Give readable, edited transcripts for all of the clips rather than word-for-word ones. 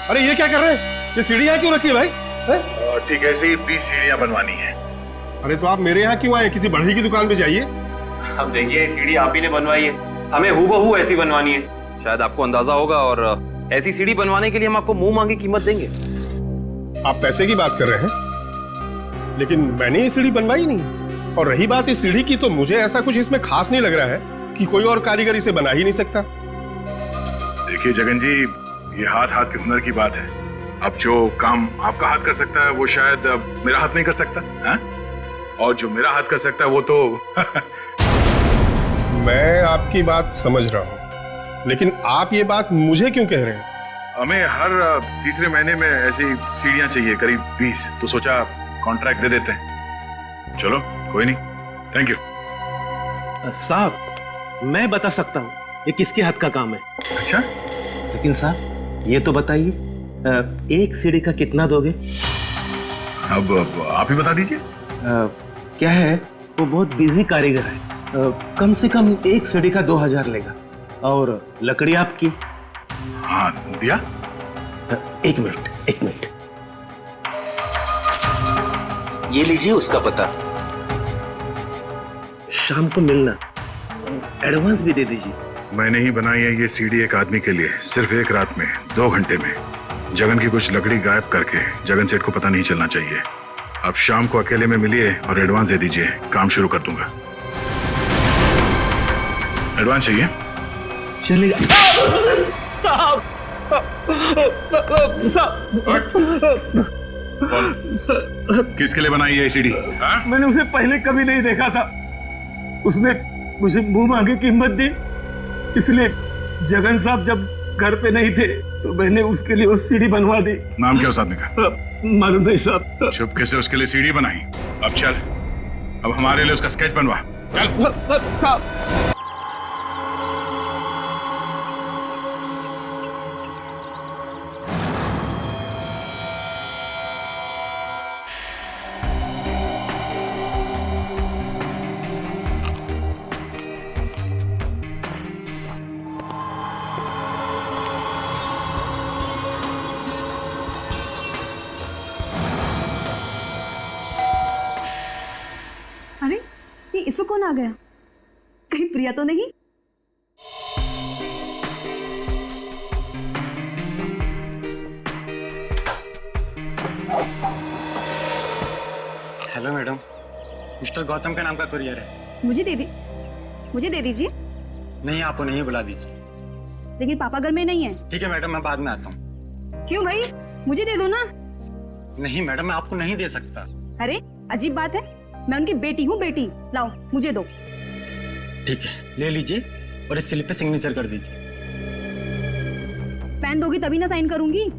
अरे ये क्या कर रहे हैं? ये सीढ़ी यहाँ क्यों रखी है भाई? ठीक है, ऐसे ही 20 सीढ़ियां बनवानी है। अरे तो आप मेरे यहाँ क्यों आए? किसी बढ़ई की दुकान पे जाइए। अब देखिए, सीढ़ी आप ही ने बनवाई है, हमें हूबहू ऐसी बनवानी है। शायद आपको अंदाजा होगा, और ऐसी सीढ़ी बनवाने के लिए हम आपको मुंह मांगी कीमत देंगे। आप पैसे की बात कर रहे हैं, लेकिन मैंने ये सीढ़ी बनवाई नहीं। और रही बात इस सीढ़ी की, तो मुझे ऐसा कुछ इसमें खास नहीं लग रहा है कि कोई और कारीगर इसे बना ही नहीं सकता। देखिए जगन जी, ये हाथ हाथ के हुनर की बात है। अब जो काम आपका हाथ कर सकता है वो शायद मेरा हाथ नहीं कर सकता है? और जो मेरा हाथ कर सकता है वो तो मैं आपकी बात समझ रहा हूँ, लेकिन आप ये बात मुझे क्यों कह रहे हैं? हमें हर तीसरे महीने में ऐसी सीढ़ियां चाहिए, करीब 20। तो सोचा कॉन्ट्रैक्ट दे देते हैं। चलो कोई नहीं, थैंक यू। साहब, मैं बता सकता हूँ ये किसके हाथ का काम है। अच्छा, लेकिन साहब ये तो बताइए, एक सीढ़ी का कितना दोगे? अब आप ही बता दीजिए। क्या है, वो बहुत बिजी कारीगर है। कम से कम एक सीढ़ी का 2000 लेगा। और लकड़ी आपकी। हाँ दिया। एक मिनट, ये लीजिए उसका पता। शाम को मिलना, एडवांस भी दे दीजिए। मैंने ही बनाई है ये सीढ़ी एक आदमी के लिए, सिर्फ एक रात में, 2 घंटे में। जगन की कुछ लकड़ी गायब करके जगन सेठ को पता नहीं चलना चाहिए। आप शाम को अकेले में मिलिए और एडवांस दे दीजिए, काम शुरू कर दूंगा। एडवांस चाहिए? चलेगा। किसके लिए बनाई है ये सीढ़ी? मैंने उसे पहले कभी नहीं देखा था, उसने मुझे मुंह मांगी कीमत दी, इसलिए जगन साहब जब घर पे नहीं थे तो मैंने उसके लिए वो सीढ़ी बनवा दी। नाम क्या उस आदमी का? मालूम नहीं साहब। चुपके से उसके लिए सीढ़ी बनाई। अब चल, अब हमारे लिए उसका स्केच बनवा। चल साहब। अरे ये इसको कौन आ गया? कहीं प्रिया तो नहीं? हेलो मैडम, मिस्टर गौतम का नाम का कुरियर है। मुझे दे दीजिए। नहीं, आप उन्हें ही बुला दीजिए। लेकिन पापा घर में नहीं है। ठीक है मैडम, मैं बाद में आता हूँ। क्यों भाई, मुझे दे दो ना। नहीं मैडम, मैं आपको नहीं दे सकता। अरे अजीब बात है, मैं उनकी बेटी हूँ। बेटी लाओ, मुझे दो। ठीक है, ले लीजिए और इस स्लिप पे सिग्नेचर कर दीजिए। पेन दोगी तभी ना साइन करूंगी।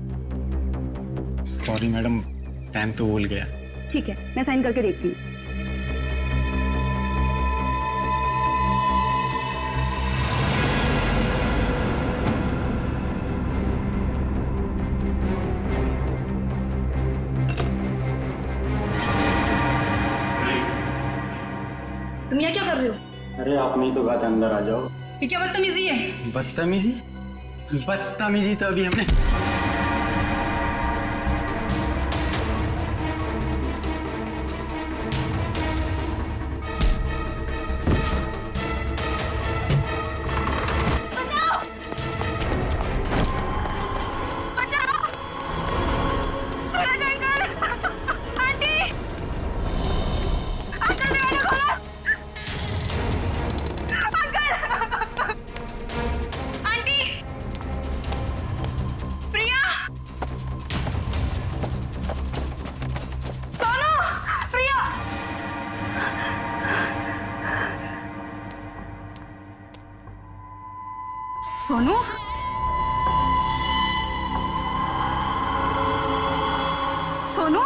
सॉरी मैडम, पेन तो भूल गया। ठीक है, मैं साइन करके देखती हूँ। तुम यहाँ क्या कर रहे हो? अरे आप नहीं तो बात, अंदर आ जाओ। ये क्या बदतमीजी है? बदतमीजी तो अभी हमने सोनू, सोनू,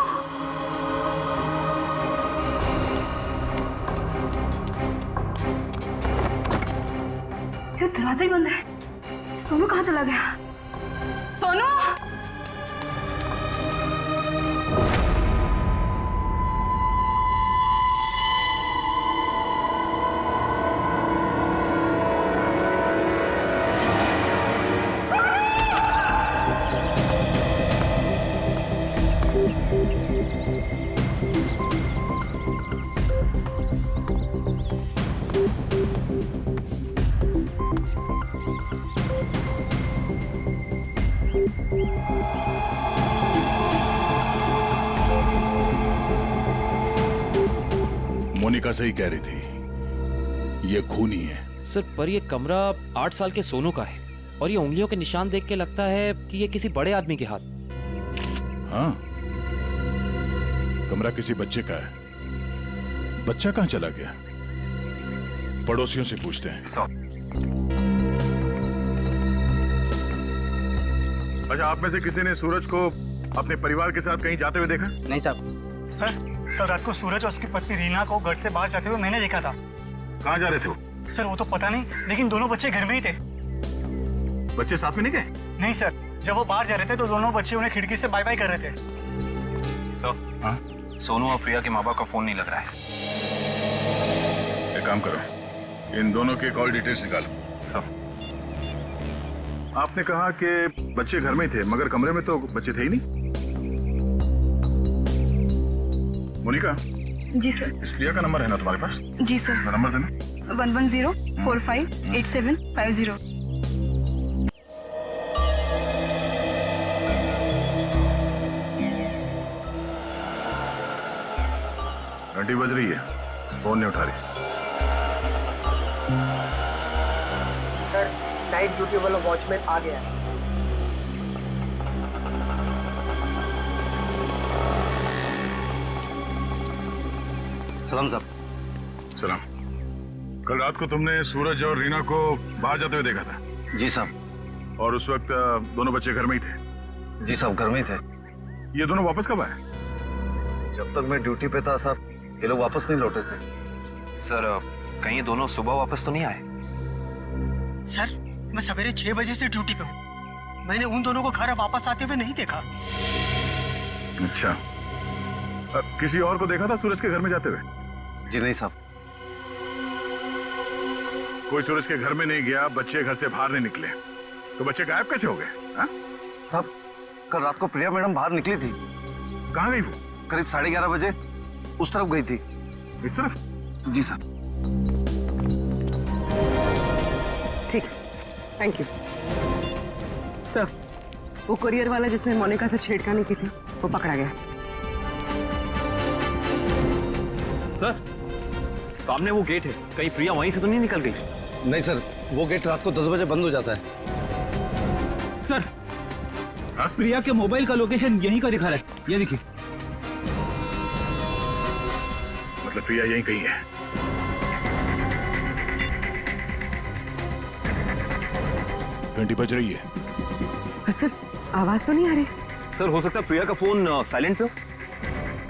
ये दरवाजा ही बंद है। सोनू कहाँ चला गया? सोनू, मोनिका सही कह रही थी, ये खून ही है। सर पर ये कमरा 8 साल के सोनू का है और ये उंगलियों के निशान देख के लगता है कि ये किसी बड़े आदमी के हाथ। हाँ, कमरा किसी बच्चे का है। बच्चा कहाँ चला गया? पड़ोसियों से पूछते हैं। अच्छा, आप में से किसी ने सूरज को अपने परिवार के साथ कहीं जाते हुए देखा? नहीं साहब। सर, कल रात को सूरज और उसकी पत्नी रीना को घर से बाहर जाते हुए मैंने देखा था। कहाँ जा रहे थे वो? सर वो तो पता नहीं, लेकिन दोनों बच्चे घर में ही थे। बच्चे साथ में नहीं गए? नहीं सर, जब वो बाहर जा रहे थे तो दोनों बच्चे उन्हें खिड़की से बाय बाय कर रहे थे। सर, हाँ? सोनू और प्रिया के माँ बाप का फोन नहीं लग रहा है। एक काम करो, इन दोनों के कॉल डिटेल्स निकालो। सर, आपने कहा कि बच्चे घर में ही थे, मगर कमरे में तो बच्चे थे ही नहीं। मोनिका, जी सर। इस प्रिया का नंबर है ना तुम्हारे पास? जी सर। नंबर देना। 110458750। घंटी बज रही है, फोन नहीं उठा रही। सर, नाइट ड्यूटी वाला वॉचमैन आ गया है। सलाम साहब। सलाम। कल रात को तुमने सूरज और रीना को बाहर जाते हुए देखा था? जी साहब। और उस वक्त दोनों बच्चे घर में ही थे? जी साहब, घर में ही थे। ये दोनों वापस कब आए? जब तक मैं ड्यूटी पे था साहब, ये लोग वापस नहीं लौटे थे। सर कहीं ये दोनों सुबह वापस तो नहीं आए? सर, मैं सवेरे 6 बजे से ड्यूटी पे हूँ। मैंने उन दोनों को घर वापस आते हुए नहीं देखा। अच्छा, किसी और को देखा था सूरज के घर में जाते हुए? जी नहीं साहब। कोई सूरज के घर में नहीं गया, बच्चे घर से बाहर नहीं निकले, तो बच्चे गायब कैसे हो गए? हाँ? साहब, कल रात को प्रिया मैडम बाहर निकली थी। कहाँ गई वो? करीब 11:30 बजे उस तरफ गई थी। इस तरफ? जी साहब। ठीक, थैंक यू सर। वो कुरियर वाला जिसने मोनिका से छेड़खानी की थी, वो पकड़ा गया। सर, सामने वो गेट है, कहीं प्रिया वहीं से तो नहीं निकल गई? नहीं सर, वो गेट रात को 10 बजे बंद हो जाता है। सर, हाँ? प्रिया के मोबाइल का लोकेशन यहीं का दिखा रहा है, ये देखिए। मतलब प्रिया यहीं कहीं है। घंटी बज रही है। सर, आवाज तो नहीं आ रही। सर हो सकता है प्रिया का फोन साइलेंट पे हो।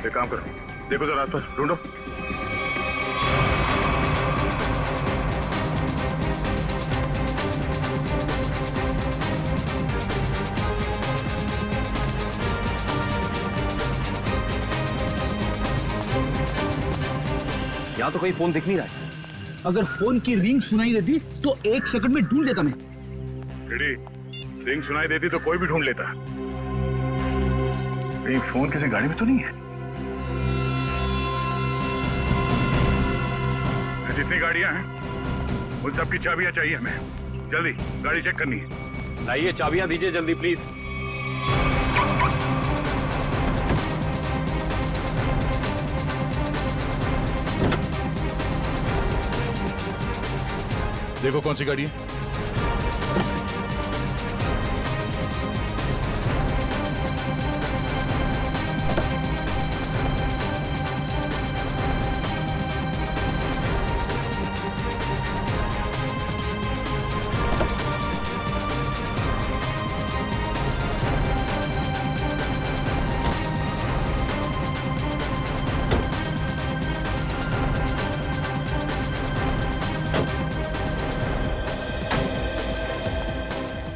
एक काम करो, देखो जरा आसपास ढूंढो। यहाँ तो कहीं फोन दिख नहीं रहा है। अगर फोन की रिंग सुनाई देती तो 1 सेकंड में ढूंढ लेता मैं। रिंग सुनाई देती तो कोई भी ढूंढ लेता। कहीं फोन किसी गाड़ी में तो नहीं है? जितनी गाड़ियां हैं उन सब की चाबियां चाहिए हमें। जल्दी गाड़ी चेक करनी है। लाइए चाबियां दीजिए जल्दी प्लीज। देखो कौन सी गाड़ी है।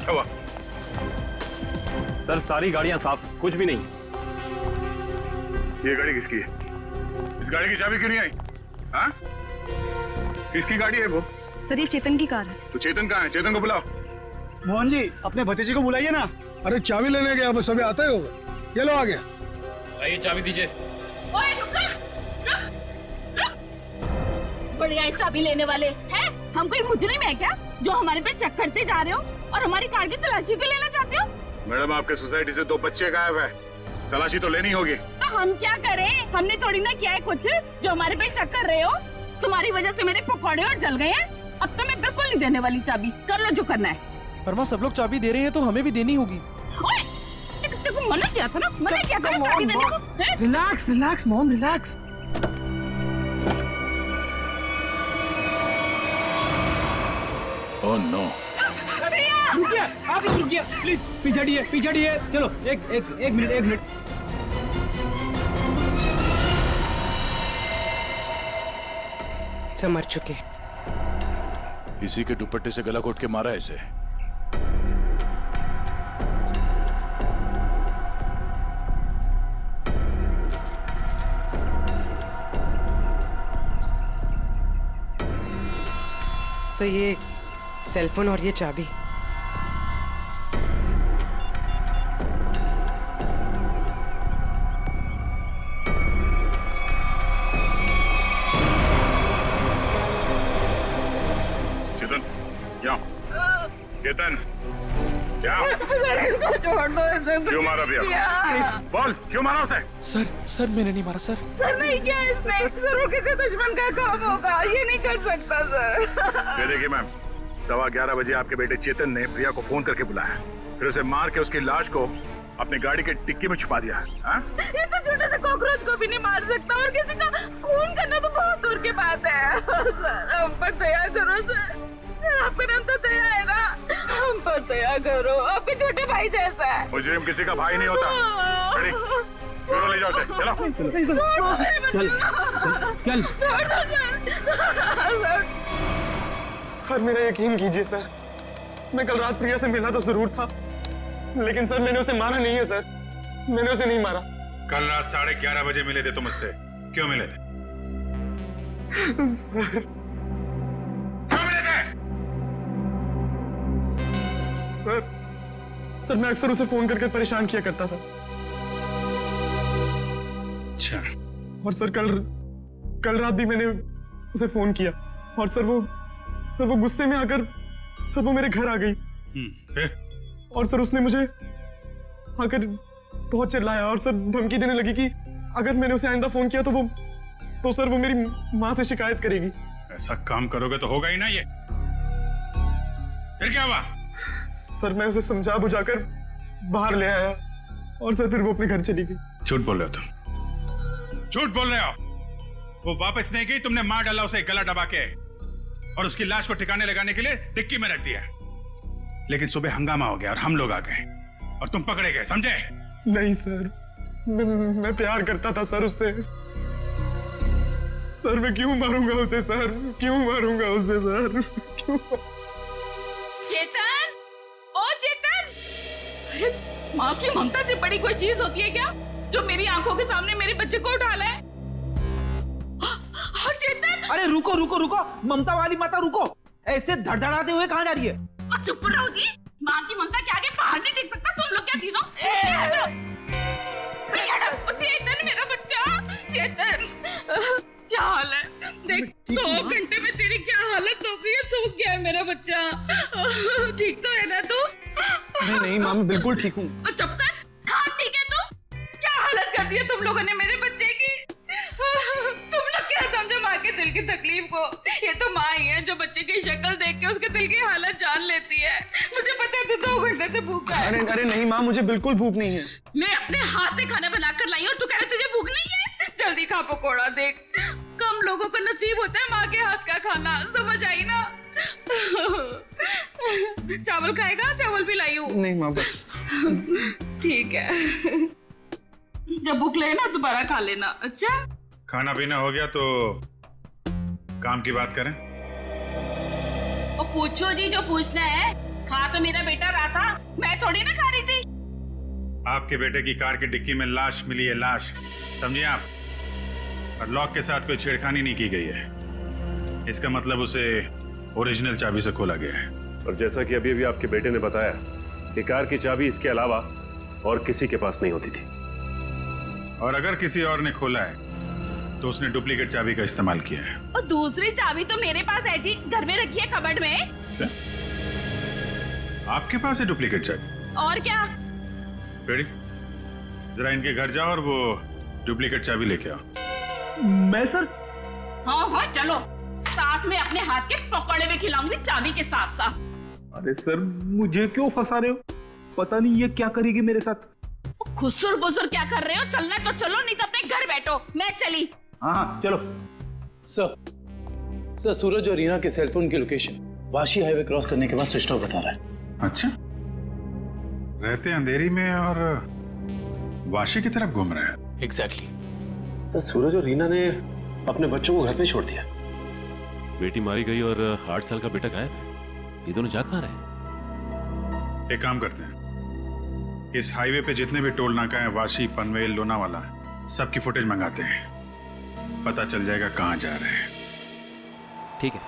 क्या हुआ? सर सारी गाड़ियां साफ, कुछ भी नहीं। ये गाड़ी किसकी है? इस गाड़ी की चाबी क्यों नहीं आई? हाँ? किसकी गाड़ी है वो? सर ये चेतन की कार है। तो चेतन कहाँ है? चेतन को बुलाओ। मोहन जी, अपने भतीजे को बुलाइए ना। अरे चाबी लेने गया, बस अभी आता ही होगा। ये लो आ गया। आइए चाबी दीजिए। ओए रुक जा, रुक। बढ़िया है चाबी लेने वाले हैं। हम कोई मुजरिम है क्या जो हमारे पे चेक करते जा रहे हो और हमारी कार की तलाशी भी लेना चाहते हो? मैडम, आपके सोसाइटी से 2 बच्चे गायब है, तलाशी तो लेनी होगी। तो हम क्या करें? हमने थोड़ी ना किया है कुछ जो हमारे पे शक कर रहे हो। तुम्हारी वजह से मेरे पकौड़े और जल गए हैं। अब तो मैं बिल्कुल नहीं देने वाली चाबी। कर लो जो करना है। पर माँ, सब लोग चाबी दे रहे हैं तो हमें भी देनी होगी। ओए, देखो मना किया था ना, मना किया था ना चाबी देने को। Relax relax mom, relax. Oh no. रुकिए, आप लोग रुकिए प्लीज, पीछे हटिए। चलो एक मिनट। सब मर चुके। इसी के दुपट्टे से गला घोट के मारा इसे। सो ये सेलफोन और ये चाबी। चेतन, यहाँ। चेतन, यहाँ। छोड़ दो इसे। क्यों मारा भैया? बोल, क्यों मारा उसे? सर मैंने नहीं मारा सर। सर नहीं किया इसने। जरूर किसी दुश्मन का काम होगा। ये नहीं कर सकता सर। ये देखिए मैम, 11:15 बजे आपके बेटे चेतन ने प्रिया को फोन करके बुलाया, फिर उसे मार के उसकी लाश को अपनी गाड़ी के डिक्की में छुपा दिया। ये तो छोटे से कॉकरोच को भी नहीं मार सकता और किसी का खून करना तो बहुत दूर की बात है। सर हम पर दया करो सर। आपका नाम तो दया है ना, हम पर दया करो। आपके छोटे भाई जैसा है। मुजरिम किसी का भाई नहीं होता। रेडी? क्यों ले जाओ उसे? चलो। सर मेरा यकीन कीजिए सर, मैं कल रात प्रिया से मिला तो जरूर था, लेकिन सर मैंने उसे मारा नहीं है सर। मैंने उसे नहीं मारा। कल रात 11:30 बजे मिले थे तुम मुझसे, क्यों मिले थे? सर क्यों मिले थे? सर मैं अक्सर उसे फोन करके परेशान किया करता था। अच्छा। और सर कल रात भी मैंने उसे फोन किया और सर वो गुस्से में आकर सर वो मेरे घर आ गई। फिर? और सर उसने मुझे आकर बहुत चिल्लाया और सर धमकी देने लगी कि अगर मैंने उसे आइंदा फोन किया तो सर वो मेरी माँ से शिकायत करेगी। ऐसा काम करोगे तो होगा ही ना ये। फिर क्या हुआ? सर मैं उसे समझा बुझाकर बाहर ले आया और सर फिर वो अपने घर चली गई। झूठ बोल रहे हो तुम, झूठ बोल रहे हो। वो वापस नहीं गई, तुमने मार डाला उसे गला दबा के और उसकी लाश को ठिकाने लगाने के लिए डिक्की में रख दिया। लेकिन सुबह हंगामा हो गया और हम लोग आ गए और तुम पकड़े गए, समझे? नहीं सर, मैं प्यार करता था सर उससे। सर मैं क्यों मारूंगा उसे सर, क्यों मारूंगा उसे सर, क्यों? चेतन, ओ चेतन! अरे माँ की ममता से बड़ी कोई चीज होती है क्या जो मेरी आंखों के सामने मेरे बच्चे को उठा ले? और चेतन! अरे रुको, ममता वाली माता रुको। ऐसे धड़धड़ाते हुए कहाँ जा रही है? चुप रहो जी। माँ की ममता के आगे पहाड़ नहीं टिक सकता। तुम लोग क्या चीज हो? चेतन मेरा बच्चा, चेतन क्या हाल है? देख 2 घंटे में तेरी क्या हालत हो गई है। सूख गया है मेरा बच्चा। ठीक तो है ना तू? नहीं माँ, मैं बिल्कुल ठीक हूँ। चुप कर। हाँ ठीक है तू। क्या हालत कर दी है तुम लोगों ने मेरे बच्चे की। तुम लोग क्या समझो माँ के दिल की तकलीफ को। ये तो माँ ही है जो बच्चे की शक्ल देख के उसके दिल की हालत जान लेती है। मुझे पता है 2 घंटे से भूखा है। अरे नहीं माँ, मुझे बिल्कुल भूख नहीं है। मैं अपने हाथ से खाना बनाकर लाई और तू कह रहा तुझे भूख नहीं है? जल्दी खा पकोड़ा। देख कम लोगों को नसीब होता है माँ के हाथ का खाना, समझ आई ना? चावल खाएगा? चावल भी लाई हूँ। नहीं माँ बस। ठीक है, जब भूख लगे ना दोबारा खा लेना। अच्छा खाना पीना हो गया तो काम की बात करें। और पूछो जी जो पूछना है। खा तो मेरा बेटा रहा था, मैं थोड़ी ना खा रही थी। आपके बेटे की कार की डिक्की में लाश मिली है, लाश, समझिए आप। और लॉक के साथ कोई छेड़खानी नहीं की गई है। इसका मतलब उसे ओरिजिनल चाबी से खोला गया है। और जैसा कि अभी आपके बेटे ने बताया कि कार की चाबी इसके अलावा और किसी के पास नहीं होती थी। और अगर किसी और ने खोला है तो उसने डुप्लीकेट चाबी का इस्तेमाल किया है। और दूसरी चाबी तो मेरे पास है जी, घर में रखी है कबर्ड में। क्या? आपके पास है डुप्लीकेट चाबी? और क्या, रेडी? जरा इनके घर जाओ और वो डुप्लीकेट चाबी लेके आओ। मैं सर? हाँ हाँ चलो, साथ में अपने हाथ के पकौड़े भी खिलाऊंगी चाबी के साथ साथ। अरे सर, मुझे क्यों फंसा रहे हो? पता नहीं ये क्या करेगी मेरे साथ। खुसुर बुसुर क्या कर रहे हो? चलना तो चलो, नहीं तो अपने घर बैठो। मैं चली। हाँ चलो। सर सूरज और रीना के सेलफोन की लोकेशन वाशी हाईवे क्रॉस करने के बाद स्विच ऑफ बता रहा है। अच्छा, रहते अंधेरी में और वाशी की तरफ घूम रहे हैं। एग्जैक्टली। तो सूरज और रीना ने अपने बच्चों को घर पे छोड़ दिया। बेटी मारी गई और 8 साल का बेटा गायब है। ये दोनों जा कहाँ रहे? एक काम करते हैं, इस हाईवे पे जितने भी टोल नाका हैं, वाशी, पनवेल, लोनावाला, सबकी फुटेज मंगाते हैं। पता चल जाएगा कहाँ जा रहे हैं। ठीक है,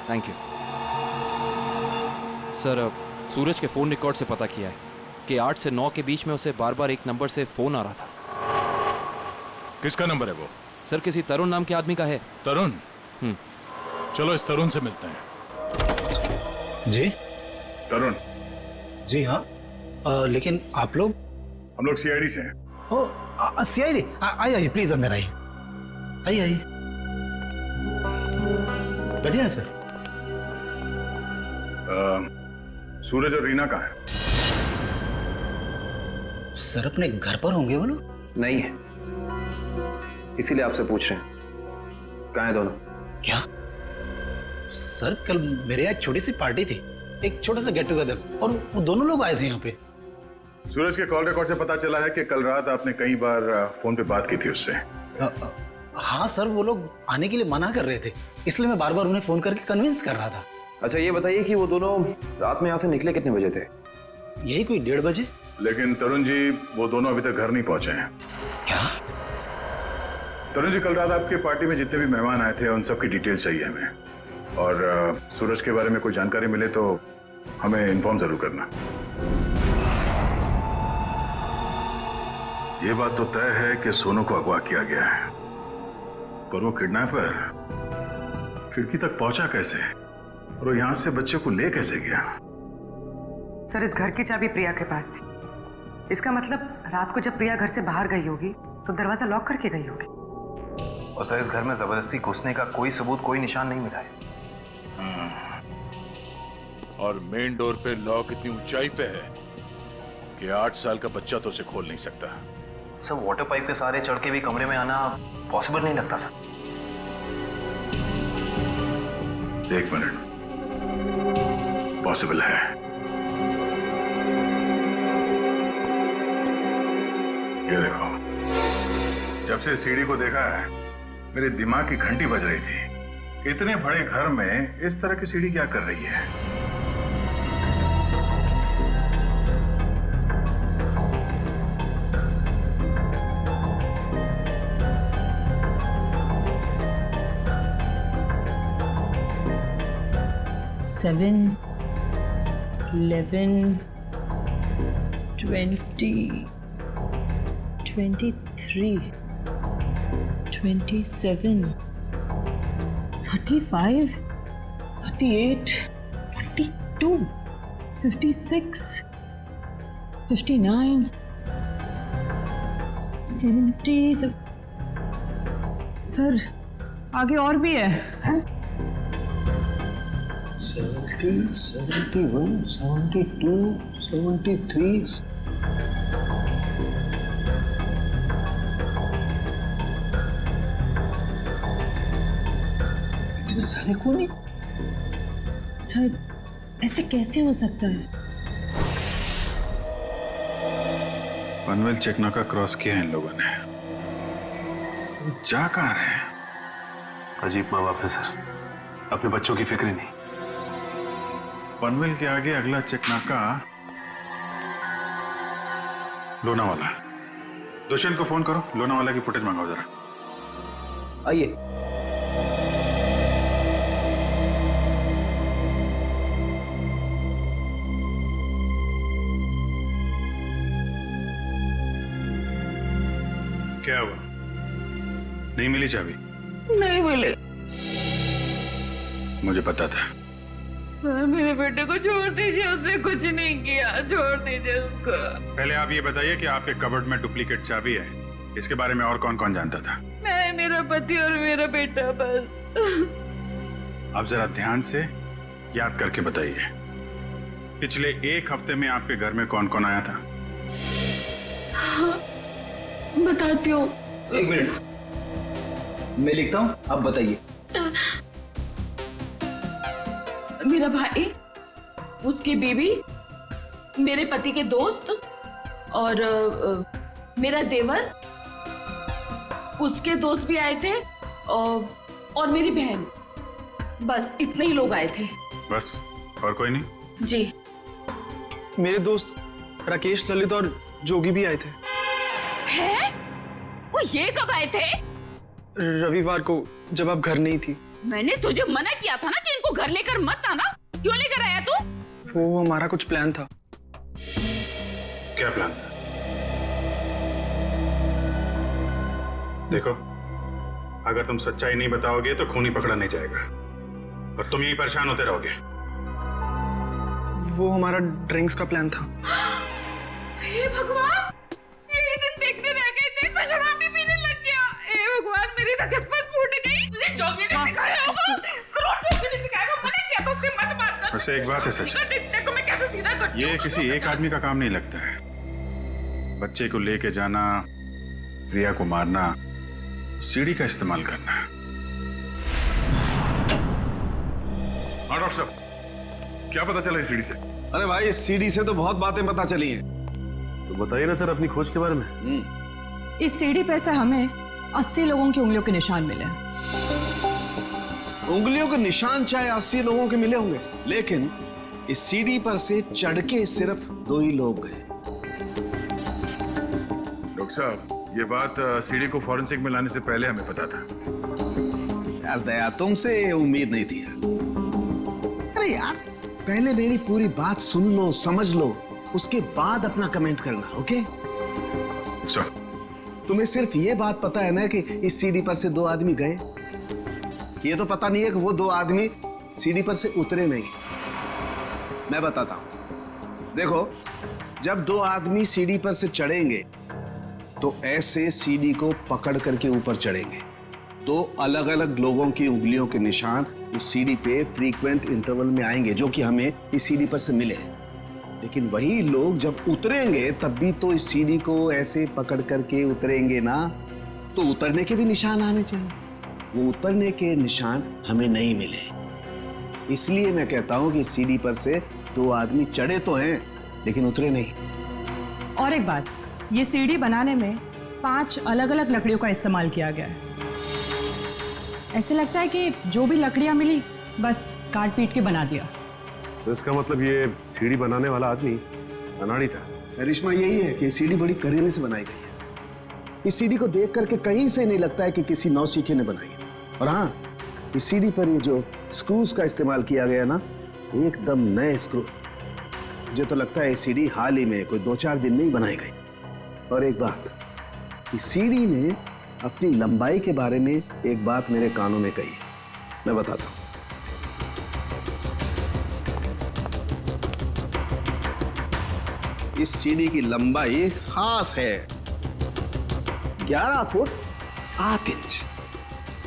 थैंक यू सर। सूरज के फोन रिकॉर्ड से पता किया है कि 8 से 9 के बीच में उसे बार बार एक नंबर से फोन आ रहा था। किसका नंबर है वो? सर किसी तरुण नाम के आदमी का है। तरुण? चलो इस तरुण से मिलते हैं। जी तरुण? जी हाँ, लेकिन आप लोग? हम लोग सीआईडी से हैं। ओ सीआईडी? आइए प्लीज अंदर आइए। आइए बढ़िया है सर। सूरज और रीना कहाँ है? सर अपने घर पर होंगे वो लोग? नहीं है, इसीलिए आपसे पूछ रहे हैं। कहाँ है दोनों? क्या सर, कल मेरे यहाँ एक छोटी सी पार्टी थी, एक छोटा सा गेट टुगेदर, और वो दोनों लोग आए थे यहाँ पे। सूरज के कॉल रिकॉर्ड से पता चला है कि कल रात आपने कई बार फोन पे बात की थी उससे। हाँ सर, वो लोग आने के लिए मना कर रहे थे, इसलिए मैं बार बार उन्हें फोन करके कन्विंस कर रहा था। अच्छा ये बताइए कि वो दोनों रात में यहाँ से निकले कितने बजे थे? यही कोई 1:30 बजे। लेकिन तरुण जी, वो दोनों अभी तक घर नहीं पहुंचे हैं। क्या? तरुण जी, कल रात आपकी पार्टी में जितने भी मेहमान आए थे उन सब की डिटेल चाहिए हमें, और सूरज के बारे में कोई जानकारी मिले तो हमें इन्फॉर्म जरूर करना। ये बात तो तय है कि सोनू को अगवा किया गया है, पर वो किडनैपर खिड़की तक पहुंचा कैसे, और वो यहां से बच्चे को ले कैसे गया? सर इस घर की चाबी प्रिया के पास थी, इसका मतलब रात को जब प्रिया घर से बाहर गई होगी तो दरवाजा लॉक करके गई होगी। और सर इस घर में जबरदस्ती घुसने का कोई सबूत, कोई निशान नहीं मिला है। और मेन डोर पे लॉक इतनी ऊंचाई पे है कि 8 साल का बच्चा तो उसे खोल नहीं सकता। सर वाटर पाइप के सहारे चढ़ के भी कमरे में आना पॉसिबल नहीं लगता सर। एक मिनट, पॉसिबल है। ये देखो, जब से सीढ़ी को देखा है मेरे दिमाग की घंटी बज रही थी। इतने बड़े घर में इस तरह की सीढ़ी क्या कर रही है? Seven, 11, 20, 23, 27, 35, 38, 22, 56, 59, 70। सर आगे और भी है। 70, 71, 72, 73। इतने सारे कौन है? सर ऐसे कैसे हो सकता है? पनवेल चेकनाका क्रॉस किया है इन लोगों ने। जा कहाँ रहे हैं? अजीब माँ बाप है सर, अपने बच्चों की फिक्र नहीं। पनवेल के आगे अगला चेकनाका लोनावाला। दुष्यंत को फोन करो, लोनावाला की फुटेज मंगाओ जरा। आइए। क्या हुआ? नहीं मिली चाबी? नहीं मिले। मुझे पता था मेरे बेटे को छोड़ दीजिए, उसने कुछ नहीं किया, छोड़ दीजिए उसको। पहले आप ये बताइए कि आपके कबर्ड में डुप्लीकेट चाबी है, इसके बारे में और कौन कौन जानता था? मैं, मेरा पति और मेरा बेटा बस। आप जरा ध्यान से याद करके बताइए, पिछले एक हफ्ते में आपके घर में कौन कौन आया था? बताती हूँ। एक मिनट, मैं लिखता हूँ, आप बताइए। मेरा भाई, उसकी बीवी, मेरे पति के दोस्त और मेरा देवर, उसके दोस्त भी आए थे और मेरी बहन। बस इतने ही लोग आए थे। बस, और कोई नहीं? जी। मेरे दोस्त राकेश, ललित और जोगी भी आए थे। हैं? वो ये कब आए थे? रविवार को, जब आप घर नहीं थी। मैंने तुझे मना किया था ना कि इनको घर लेकर मत आना। क्यों लेकर आया तू? वो हमारा कुछ प्लान था। क्या प्लान था? देखो, अगर तुम सच्चाई नहीं बताओगे तो खूनी पकड़ा नहीं जाएगा और तुम यही परेशान होते रहोगे। वो हमारा ड्रिंक्स का प्लान था। हे भगवान, यही दिन देखने रह गए थे तो शराब भी पीने लग गया। हे भगवान, मेरी तो किस्मत फूट गई। मुझे जोगी ने सिखाया होगा, करोड़पति ने सिखाया होगा। मैंने किया तो उससे मत बात कर। वैसे एक बात है सच, देखो मैं कैसे सीधा करती हूँ। ये किसी एक आदमी का काम नहीं लगता है। बच्चे को लेके जाना, प्रिया को मारना, सीढ़ी का इस्तेमाल करना। हाँ डॉक्टर साहब, क्या पता चला इस सीढ़ी से? अरे भाई, इस सीढ़ी से तो बहुत बातें पता चली हैं। तो बताइए ना सर अपनी खोज के बारे में। इस सीढ़ी पे से हमें 80 लोगों की उंगलियों के निशान मिले हैं। उंगलियों के निशान चाहे 80 लोगों के मिले होंगे, लेकिन इस सीढ़ी पर से चढ़ के सिर्फ 2 ही लोग गए। डॉक्टर साहब, ये बात सीढ़ी को फॉरेंसिक में लाने से पहले हमें पता था। यार दया, तुमसे उम्मीद नहीं थी। अरे यार, पहले मेरी पूरी बात सुन लो, समझ लो, उसके बाद अपना कमेंट करना, ओके? सर, तुम्हें सिर्फ ये बात पता है ना कि इस सीढ़ी पर से 2 आदमी गए। ये तो पता नहीं है कि वो 2 आदमी सीढ़ी पर से उतरे नहीं। मैं बताता हूं। देखो, जब 2 आदमी सीढ़ी पर से चढ़ेंगे तो ऐसे सीढ़ी को पकड़ करके ऊपर चढ़ेंगे। 2 अलग अलग लोगों की उंगलियों के निशान उस सीढ़ी पे फ्रीक्वेंट इंटरवल में आएंगे, जो कि हमें इस सीढ़ी पर से मिले। लेकिन वही लोग जब उतरेंगे तब भी तो इस सीढ़ी को ऐसे पकड़ करके उतरेंगे ना, तो उतरने के भी निशान आने चाहिए। वो उतरने के निशान हमें नहीं मिले। इसलिए मैं कहता हूं कि सीढ़ी पर से 2 आदमी चढ़े तो हैं, लेकिन उतरे नहीं। और एक बात, ये सीढ़ी बनाने में 5 अलग अलग लकड़ियों का इस्तेमाल किया गया है। ऐसे लगता है कि जो भी लकड़ियां मिली बस काट पीट के बना दिया। तो इसका मतलब ये सीढ़ी बनाने वाला आदमी अनाड़ी था। करिश्मा यही है कि सीढ़ी बड़ी करीने से बनाई गई है। इस सीढ़ी को देख करके कहीं से नहीं लगता है कि किसी नौसीखे ने बनाई है। और हाँ, इस सीढ़ी पर ये जो स्क्रूज का इस्तेमाल किया गया ना, एकदम नए स्क्रू। मुझे तो लगता है ये सीढ़ी हाल ही में कोई 2-4 दिन में ही बनाई गई। और एक बात, इस सीढ़ी ने अपनी लंबाई के बारे में एक बात मेरे कानों में कही। मैं बताता हूं। इस सीढ़ी की लंबाई खास है 11 foot 7 inch.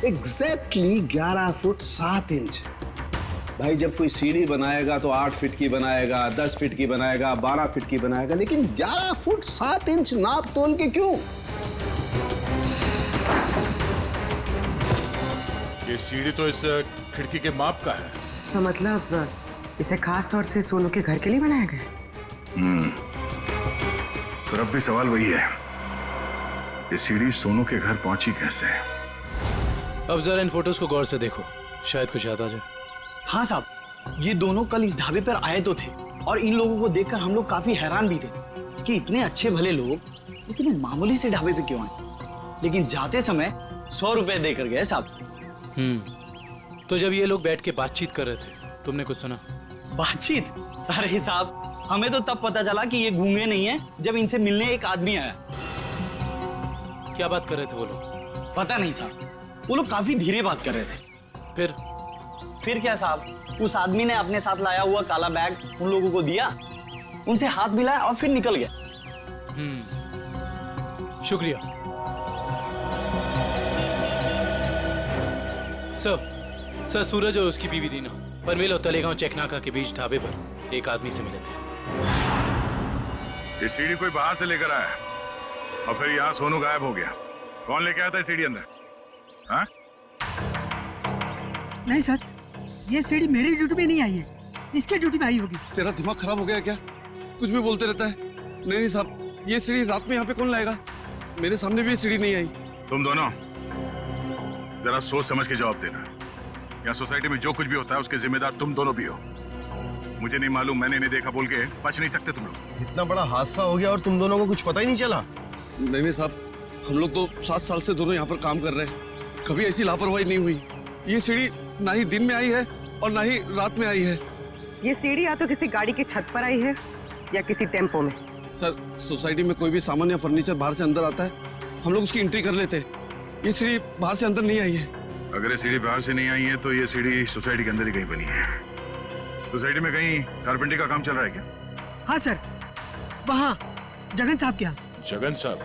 Exactly 11 foot 7 inch. भाई, जब कोई सीढ़ी बनाएगा तो 8 फीट की बनाएगा, 10 फीट की बनाएगा, 12 फीट की बनाएगा, लेकिन 11 फुट 7 इंच नाप तोल के क्यों? ये सीढ़ी तो इस खिड़की के माप का है। तो मतलब इसे खास तौर से सोनू के घर के लिए बनाया गया? तो अब भी सवाल वही है, ये सीढ़ी सोनू के घर पहुंची कैसे? अब जरा इन फोटोज को गौर से देखो, शायद कुछ याद आ जाए। हाँ साहब, ये दोनों कल इस ढाबे पर आए तो थे और इन लोगों को देखकर हम लोग काफी हैरान भी थे कि इतने अच्छे भले लोग इतने मामूली से ढाबे पे क्यों आए। लेकिन जाते समय 100 रुपए देकर गए साहब। तो जब ये लोग बैठ के बातचीत कर रहे थे, तुमने कुछ सुना? बातचीत? अरे साहब, हमें तो तब पता चला कि ये गूंगे नहीं है जब इनसे मिलने एक आदमी आया। क्या बात कर रहे थे वो लोग? पता नहीं साहब, वो लोग काफी धीरे बात कर रहे थे। फिर फिर क्या साहब, उस आदमी ने अपने साथ लाया हुआ काला बैग उन लोगों को दिया, उनसे हाथ मिलाया और फिर निकल गया। शुक्रिया सर, सूरज और उसकी बीवी रीना पनवेल और तलेगांव चेकनाका के बीच ढाबे पर एक आदमी से मिले थे। ये सीढ़ी कोई बाहर से लेकर आया और फिर यहाँ सोनू गायब हो गया। कौन लेके आया था सीढ़ी अंदर? हाँ? नहीं सर, ये सीढ़ी मेरी ड्यूटी में नहीं आई है, इसके ड्यूटी में आई होगी। तेरा दिमाग खराब हो गया क्या? कुछ भी बोलते रहता है। नहीं साहब, ये सीढ़ी रात में यहाँ पे कौन लाएगा? मेरे सामने भी ये सीढ़ी नहीं आई। तुम दोनों जरा सोच समझ के जवाब देना। यहाँ सोसाइटी में जो कुछ भी होता है उसके जिम्मेदार तुम दोनों भी हो। मुझे नहीं मालूम, मैंने नहीं देखा बोल के बच नहीं सकते तुम लोग। इतना बड़ा हादसा हो गया और तुम दोनों को कुछ पता ही नहीं चला? नहीं साहब, हम लोग तो 7 साल से दोनों यहाँ पर काम कर रहे हैं, कभी ऐसी लापरवाही नहीं हुई। ये सीढ़ी ना ही दिन में आई है और ना ही रात में आई है। ये सीढ़ी या तो किसी गाड़ी की छत पर आई है या किसी टेम्पो में। सर, सोसाइटी में कोई भी सामान या फर्नीचर बाहर से अंदर आता है, हम लोग उसकी एंट्री कर लेते हैं। ये सीढ़ी बाहर से अंदर नहीं आई है। अगर ये सीढ़ी बाहर से नहीं आई है तो ये सीढ़ी सोसाइटी के अंदर ही कहीं बनी है। सोसाइटी में कहीं कारपेंटरी का काम चल रहा है क्या? हाँ सर, वहाँ जगन साहब क्या? जगन साहब?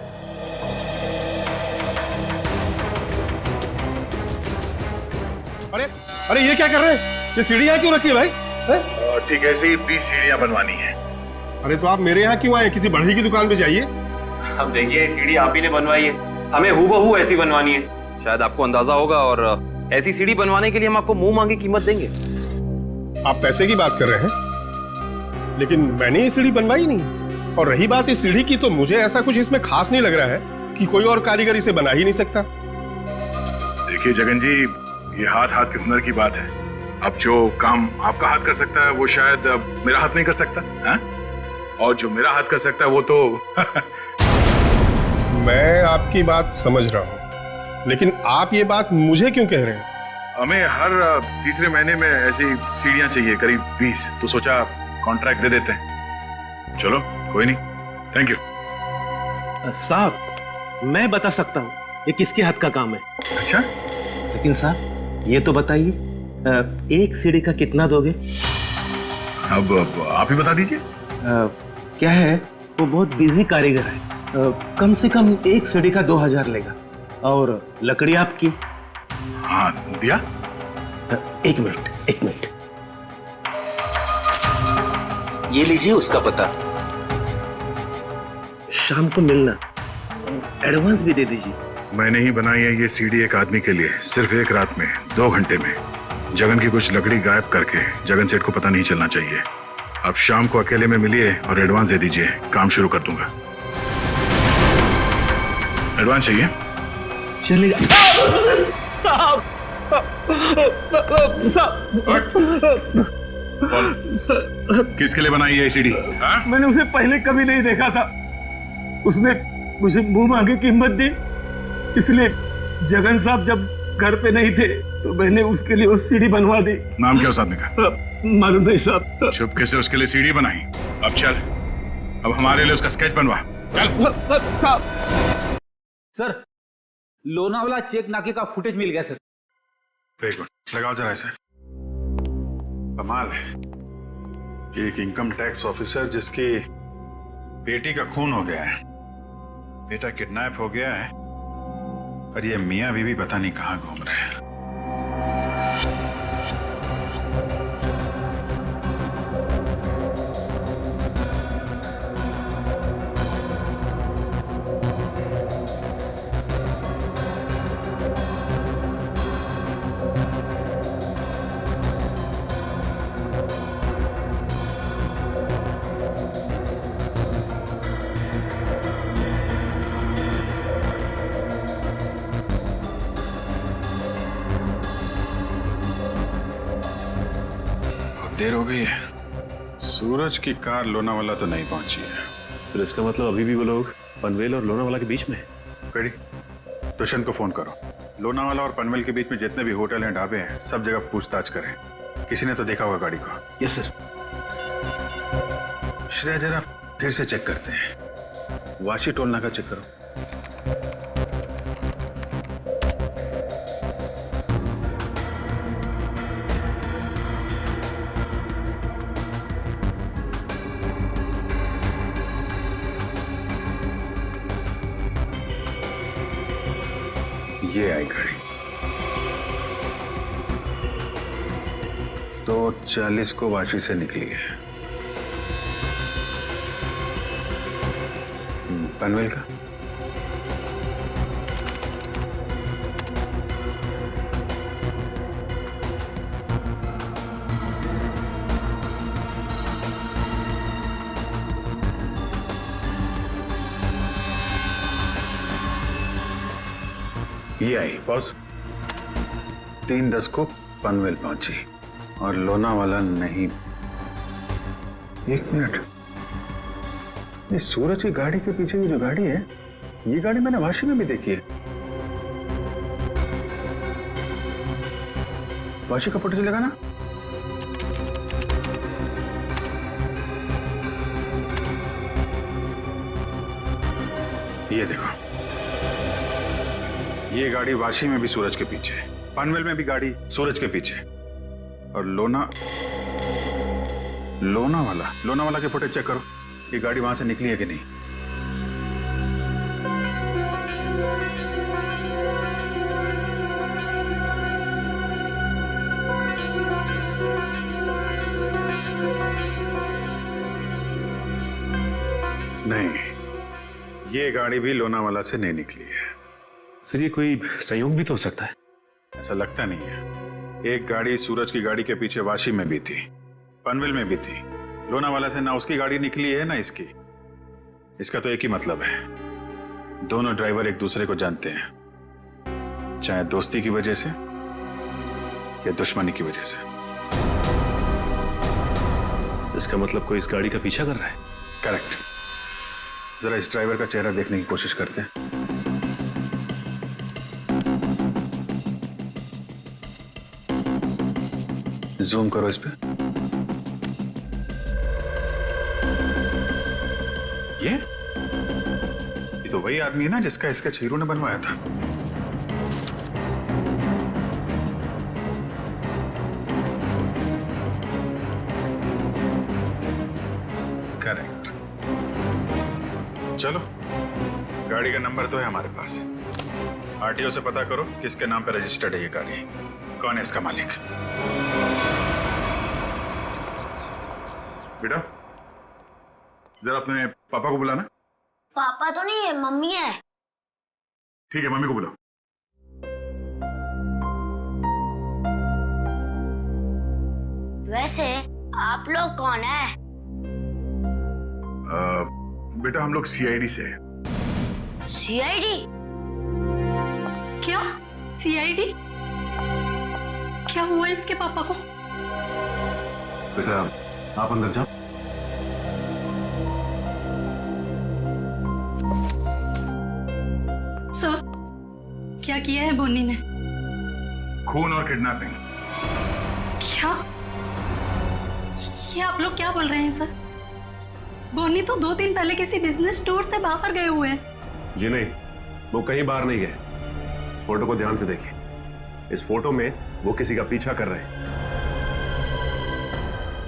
अरे अरे ये क्या कर रहे हैं? ये सीढ़ी यहाँ क्यों रखी है भाई? ठीक है, ऐसे ही 20 सीढ़ियाँ बनवानी है। अरे तो आप मेरे यहाँ क्यों आए? किसी बढ़ई की दुकान पे जाइए। अब देखिए, ये सीढ़ी आप ही ने बनवाई है, हमें हूबहू ऐसी बनवानी है। शायद आपको अंदाजा होगा, और ऐसी सीढ़ी बनवाने के लिए हम आपको मुंह मांगी कीमत देंगे। आप पैसे की बात कर रहे हैं, लेकिन मैंने ये सीढ़ी बनवाई नहीं। और रही बात इस सीढ़ी की, तो मुझे ऐसा कुछ इसमें खास नहीं लग रहा है कि कोई और कारीगर इसे बना ही नहीं सकता। देखिए जगन जी, ये हाथ हाथ के हुनर की बात है। अब जो काम आपका हाथ कर सकता है वो शायद मेरा हाथ नहीं कर सकता है? और जो मेरा हाथ कर सकता है वो तो मैं आपकी बात समझ रहा हूँ, लेकिन आप ये बात मुझे क्यों कह रहे हैं? हमें हर तीसरे महीने में ऐसी सीढ़ियां चाहिए, करीब 20, तो सोचा कॉन्ट्रैक्ट दे देते हैं। चलो कोई नहीं, थैंक यू। साहब, मैं बता सकता हूँ ये किसके हाथ का काम है। अच्छा? लेकिन साहब ये तो बताइए, एक सीढ़ी का कितना दोगे? अब आप ही बता दीजिए। क्या है, वो बहुत बिजी कारीगर है, कम से कम एक सीढ़ी का 2000 लेगा। और लकड़ी आपकी? हाँ, दिया। एक मिनट, ये लीजिए उसका पता। शाम को मिलना, एडवांस भी दे दीजिए। मैंने ही बनाई है ये सीढ़ी एक आदमी के लिए, सिर्फ एक रात में, 2 घंटे में। जगन की कुछ लकड़ी गायब करके जगन सेठ को पता नहीं चलना चाहिए। आप शाम को अकेले में मिलिए और एडवांस दे दीजिए, काम शुरू कर दूंगा। एडवांस चाहिए? चलेगा। किसके लिए बनाई है सीढ़ी? मैंने उसे पहले कभी नहीं देखा था, उसने मुझे मुंह मांगी कीमत दी, इसलिए जगन साहब जब घर पे नहीं थे तो मैंने उसके लिए वो सीढ़ी बनवा दी। नाम क्या उस आदमी का? मालूम नहीं साहब। चुपके से उसके लिए सीढ़ी बनाई। अब चल, अब हमारे लिए उसका स्केच बनवा। चल। सर, लोनावाला चेक नाके का फुटेज मिल गया सर। एक मिनट लगाओ जरा इसे। कमाल है, एक इनकम टैक्स ऑफिसर जिसकी बेटी का खून हो गया है, बेटा किडनैप हो गया है, और ये मियां बीवी पता नहीं कहां घूम रहे हैं। देर हो गई है, सूरज की कार लोनावाला तो नहीं पहुंची है। फिर इसका मतलब अभी भी वो लोग पनवेल और लोनावाला के बीच में है। कड़ी, दुष्यंत को फोन करो, लोनावाला और पनवेल के बीच में जितने भी होटल हैं, ढाबे हैं, सब जगह पूछताछ करें। किसी ने तो देखा होगा गाड़ी को। Yes sir. श्रेया, जरा फिर से चेक करते हैं, वाशी टोल नाका चेक करो। ये आई गाड़ी। 2:40 को वाशी से निकली है। पनवेल का ये आई बॉस। 3:10 को पनवेल पहुंची और लोनावाला नहीं। 1 मिनट, ये सूरज की गाड़ी के पीछे की जो गाड़ी है, ये गाड़ी मैंने वाशी में भी देखी है। वाशी का फोटो चलेगा ना? ये देखो, ये गाड़ी वाशी में भी सूरज के पीछे है, पनवेल में भी गाड़ी सूरज के पीछे है, और लोनावाला के फोटो चेक करो, ये गाड़ी वहां से निकली है कि नहीं। नहीं, ये गाड़ी भी लोनावाला से नहीं निकली है। सर ये कोई संयोग भी तो हो सकता है। ऐसा लगता नहीं है। एक गाड़ी सूरज की गाड़ी के पीछे वाशी में भी थी, पनवेल में भी थी। लोनावाला से ना उसकी गाड़ी निकली है ना इसकी। इसका तो एक ही मतलब है, दोनों ड्राइवर एक दूसरे को जानते हैं, चाहे दोस्ती की वजह से या दुश्मनी की वजह से। इसका मतलब कोई इस गाड़ी का पीछा कर रहा है। करेक्ट। जरा इस ड्राइवर का चेहरा देखने की कोशिश करते हैं। जूम करो इस पे। ये तो वही आदमी है ना जिसका स्केच हीरो ने बनवाया था। करेक्ट। चलो, गाड़ी का नंबर तो है हमारे पास। आरटीओ से पता करो किसके नाम पे रजिस्टर्ड है ये गाड़ी, कौन है इसका मालिक। बेटा, जरा अपने पापा को बुलाना। पापा तो नहीं है, मम्मी है। ठीक है, मम्मी को बुलाओ। वैसे आप लोग कौन है? बेटा, हम लोग सीआईडी से हैं। सीआईडी? क्या सीआईडी? क्या हुआ इसके पापा को? बेटा, आप अंदर जाओ। सर, क्या किया है बोनी ने? खून और किडनैपिंग। क्या? ये आप लोग क्या बोल रहे हैं सर? बोनी तो 2 दिन पहले किसी बिजनेस टूर से बाहर गए हुए हैं। जी नहीं, वो कहीं बाहर नहीं गए। इस फोटो को ध्यान से देखिए। इस फोटो में वो किसी का पीछा कर रहे हैं।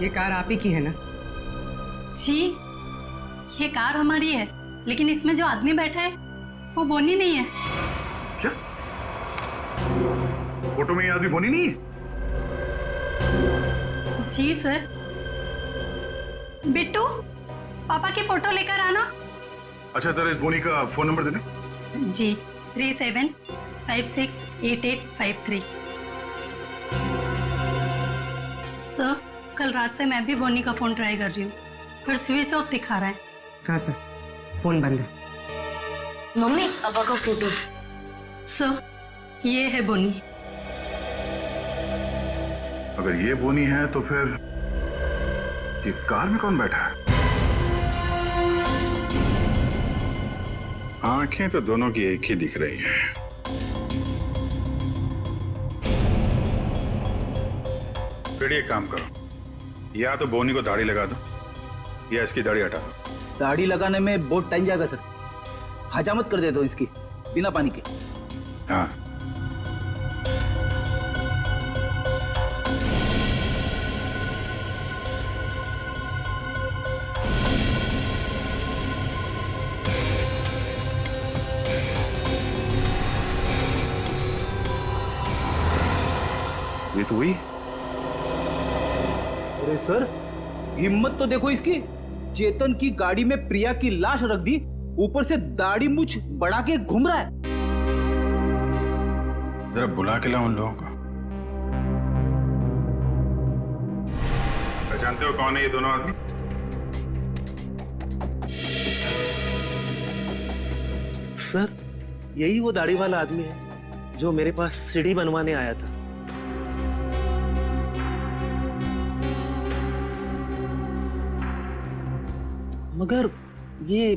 ये कार आप ही की है ना? जी, ये कार हमारी है, लेकिन इसमें जो आदमी बैठा है वो बोनी नहीं है। क्या? फोटो में ये आदमी बोनी नहीं है? जी सर। बिट्टू, पापा की फोटो लेकर आना। अच्छा, जरा इस बोनी का फोन नंबर दे दें। जी, 37568853। सर, कल रात से मैं भी बोनी का फोन ट्राई कर रही हूँ, पर स्विच ऑफ दिखा रहा है। हाँ सर, फोन बंद है। मम्मी, पापा का फोटो। सर, ये है बोनी। अगर ये बोनी है तो फिर ये कार में कौन बैठा है? आंखें तो दोनों की एक ही दिख रही हैं। फिर एक काम करो, या तो बोनी को दाढ़ी लगा दो या इसकी दाढ़ी हटा दो। दाढ़ी लगाने में बहुत टाइम जाएगा सर, हजामत कर देता हूँ इसकी बिना पानी के। हाँ, ये तो हुई। अरे सर, हिम्मत तो देखो इसकी। चेतन की गाड़ी में प्रिया की लाश रख दी, ऊपर से दाढ़ी मूछ बढ़ा के घूम रहा है। जरा बुला के लाओ उन लोगों को। जानते हो कौन है ये दोनों आदमी? सर, यही वो दाढ़ी वाला आदमी है जो मेरे पास सीढ़ी बनवाने आया था। मगर ये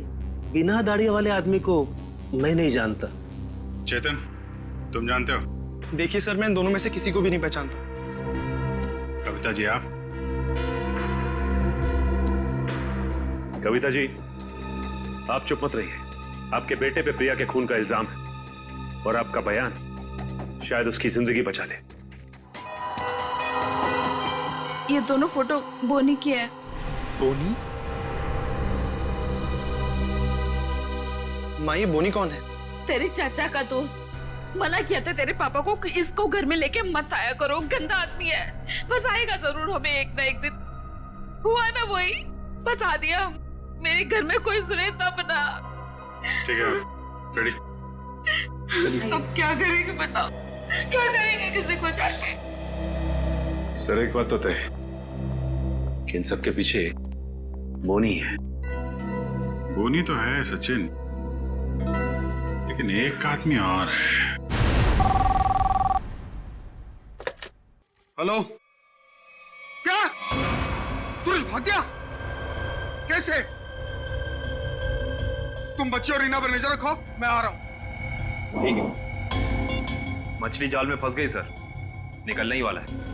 बिना दाढ़ी वाले आदमी को मैं नहीं जानता। चेतन, तुम जानते हो? देखिए सर, मैं इन दोनों में से किसी को भी नहीं पहचानता। कविता जी, आप? कविता जी, आप चुप मत रहिए। आपके बेटे पे प्रिया के खून का इल्जाम है और आपका बयान शायद उसकी जिंदगी बचा ले। ये दोनों फोटो बोनी की है। बोनी? माँ, ये बोनी कौन है? तेरे चाचा का दोस्त। मना किया था तेरे पापा को कि इसको घर में लेके मत आया करो, गंदा आदमी है। बस आएगा जरूर हमें एक ना एक दिन। हुआ ना वही, बस आ दिया। मेरे घर में कोई सुने तब ना। ठीक है, रेडी। अब क्या करेंगे बताओ, क्या करेंगे किसी को जाके? सर, एक बात तो तय कि इन सब के पीछे बोनी है। बोनी तो है सचिन, लेकिन एक आदमी और है। हेलो, क्या सूरज भाग गया? कैसे? तुम बच्चे और रीना पर नजर रखो, मैं आ रहा हूं। ठीक है। मछली जाल में फंस गई सर, निकलने ही वाला है।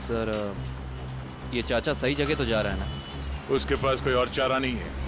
सर, ये चाचा सही जगह तो जा रहा है ना? उसके पास कोई और चारा नहीं है।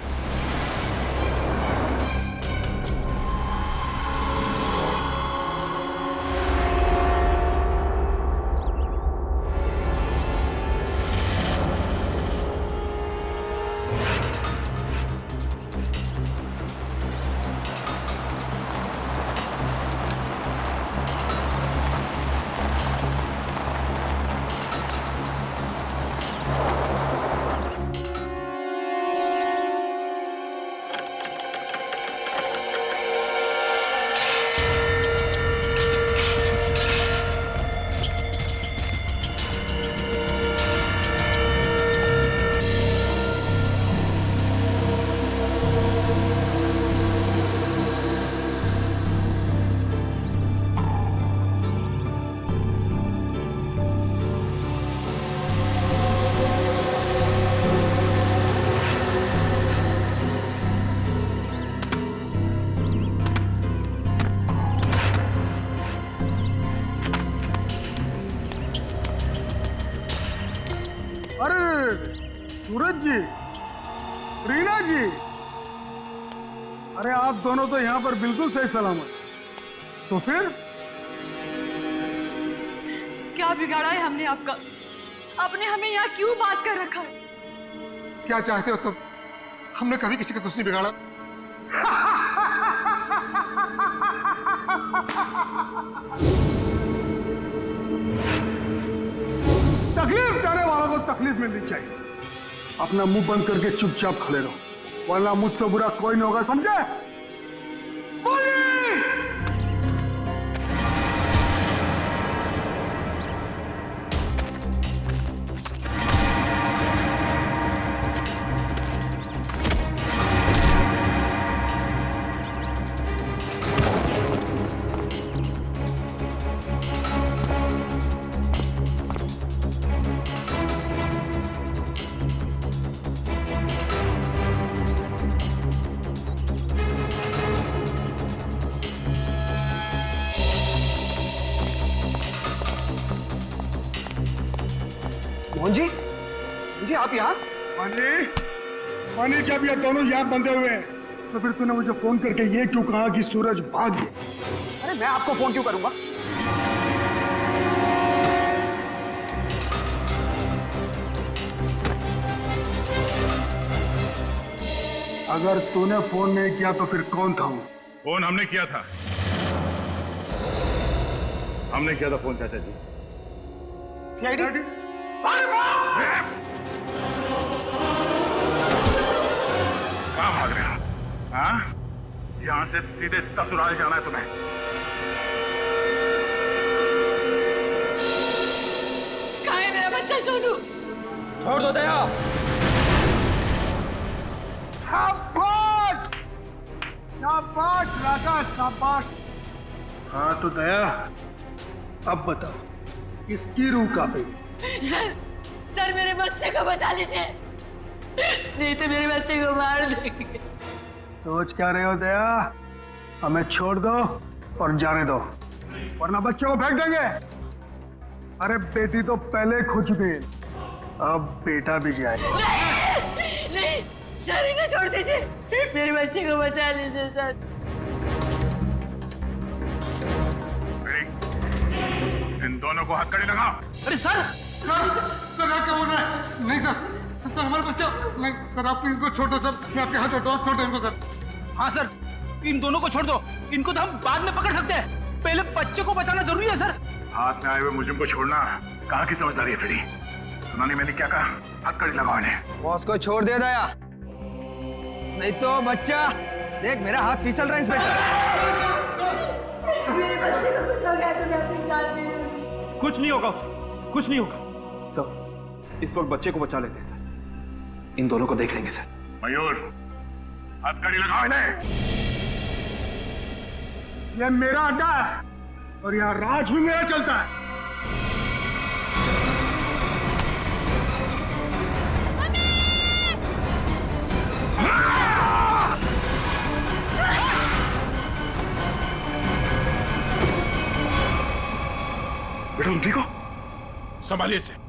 सूरज जी, रीना जी, अरे आप दोनों तो यहाँ पर बिल्कुल सही सलामत। तो फिर क्या बिगाड़ा है हमने आपका? आपने हमें यहाँ क्यों बात कर रखा है? क्या चाहते हो तुम? हमने कभी किसी का कुछ नहीं बिगाड़ा। तकलीफ देने वालों को तकलीफ मिलनी चाहिए। अपना मुंह बंद करके चुपचाप खड़े रहो, वरना मुझसे बुरा कोई नहीं होगा, समझे? मोहन जी आप यहाँ? मानी जब ये दोनों यहाँ बंधे हुए हैं तो फिर तूने मुझे फोन करके ये क्यों कहा कि सूरज भाग गया? अरे मैं आपको फोन क्यों करूंगा? अगर तूने फोन नहीं किया तो फिर कौन था वो? फोन हमने किया था। हमने किया था फोन चाचा जी। सीआईडी? कहाँ भाग रहे हो? हाँ? यहाँ से सीधे ससुराल जाना है तुम्हें। कहाँ है मेरा बच्चा सोनू? छोड़ दो दया। शाबाश! शाबाश राजा शाबाश! हाँ तो दया, अब बताओ किसकी रूह कांपेगी? सर मेरे बच्चे को बचा लीजिए, नहीं तो मेरे बच्चे को मार देंगे। सोच क्या रहे हो दया? हमें छोड़ दो और जाने दो, वरना बच्चों को फेंक देंगे। अरे बेटी तो पहले खो चुकी है, अब बेटा भी जाए। नहीं सर, इन्हें छोड़ दीजिए, मेरे बच्चे को बचा लीजिए सर। इन दोनों को हथकड़ी लगाओ। अरे सर आप क्या बोल रहे हैं? नहीं सर हमारा बच्चा नहीं सर, आप इनको छोड़ दो सर, मैं आपके हाथ छोड़ता हूँ, आप छोड़ दो इनको सर। हाँ सर, इन दोनों को छोड़ दो, इनको तो हम बाद में पकड़ सकते हैं, पहले बच्चे को बचाना जरूरी है सर। हाथ में आए हुए मुजरिम को छोड़ना कहाँ की समझदारी है फ्रेडी? सुना नहीं मैंने क्या कहा? हथकड़ी लगाओ इन्हें। बॉस को छोड़ दे दया, नहीं तो बच्चा देख मेरा हाथ फिसल रहा है इंस्पेक्टर। मेरे बच्चे को कुछ हो गया तो मैं अपनी जान दे दूंगी। कुछ नहीं होगा उसे, कुछ नहीं होगा सर। इस वक्त बच्चे को बचा लेते हैं सर, इन दोनों को देख लेंगे सर। मयूर, हथकड़ी लगाओ इन्हें। ये मेरा अड्डा है और यहाँ राज भी मेरा चलता है। बेटा तुम ठीक हो? संभालिए इसे।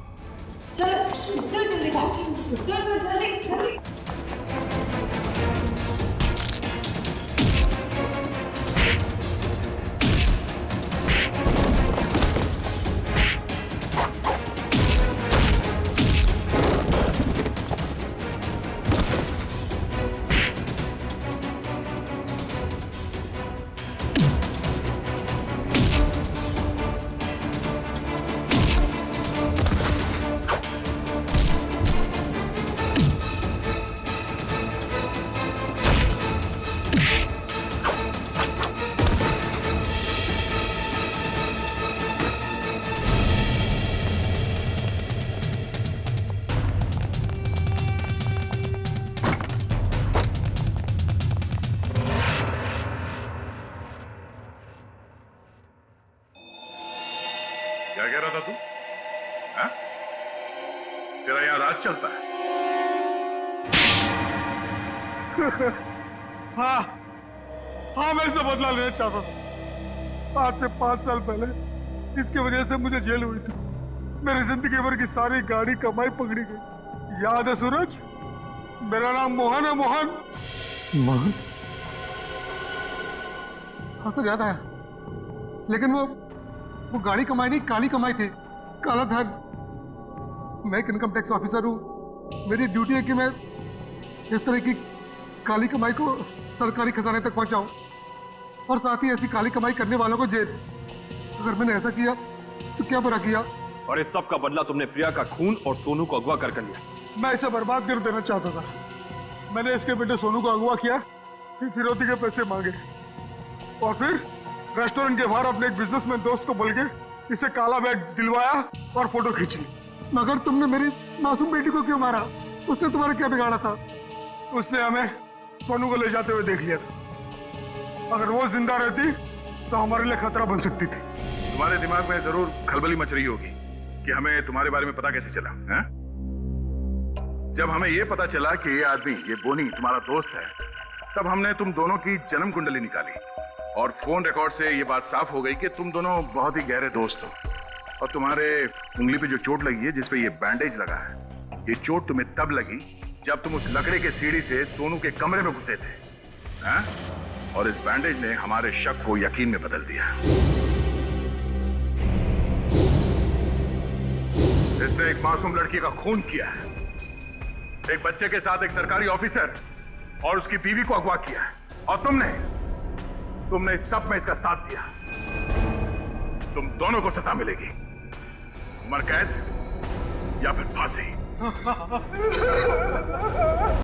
क्या कह रहा था तू? हाँ? तेरा यहाँ राज चलता है? हाँ मैं इससे बदला लेना चाहता था। आज से 5 साल पहले इसकी वजह से मुझे जेल हुई थी। मेरी जिंदगी भर की सारी गाड़ी कमाई पकड़ी गई। याद है सूरज? मेरा नाम मोहन है। मोहन हाँ सर याद आया, लेकिन वो गाड़ी कमाई नहीं, काली कमाई थी। काला धन। मैं एक इनकम टैक्स ऑफिसर हूँ। मेरी ड्यूटी है कि मैं इस तरह की काली कमाई को सरकारी खजाने तक पहुंचाऊं और साथ ही ऐसी काली कमाई करने वालों को जेल। अगर मैंने ऐसा किया तो क्या बुरा किया? और इस सब का बदला तुमने प्रिया का खून और सोनू को अगवा कर लिया। मैं इसे बर्बाद कर देना चाहता था। मैंने इसके बेटे सोनू को अगवा किया, फिर फिरौती के पैसे मांगे और फिर रेस्टोरेंट के बाहर अपने एक बिजनेसमैन दोस्त को बोल के इसे काला बैग दिलवाया और फोटो खींची। मगर तुमने मेरी मासूम बेटी को क्यों मारा? उसने तुम्हारा क्या बिगाड़ा था? उसने हमें सोनू को ले जाते हुए देख लिया था। अगर वो जिंदा रहती तो हमारे लिए खतरा बन सकती थी। तुम्हारे दिमाग में जरूर खलबली मच रही होगी कि हमें तुम्हारे बारे में पता कैसे चला है? जब हमें ये पता चला कि ये आदमी, ये बोनी तुम्हारा दोस्त है, तब हमने तुम दोनों की जन्म कुंडली निकाली और फोन रिकॉर्ड से ये बात साफ हो गई कि तुम दोनों बहुत ही गहरे दोस्त हो। और तुम्हारे उंगली पे जो चोट लगी है, जिसपे ये बैंडेज लगा है, ये चोट तुम्हें तब लगी जब तुम उस लकड़े के सीढ़ी से सोनू के कमरे में घुसे थे, हैं? और इस बैंडेज ने हमारे शक को यकीन में बदल दिया। इसने एक मासूम लड़की का खून किया है, एक बच्चे के साथ एक सरकारी ऑफिसर और उसकी बीवी को अगवा किया है, और तुमने इस सब में इसका साथ दिया। तुम दोनों को सजा मिलेगी, उम्र कैद या फिर फांसी।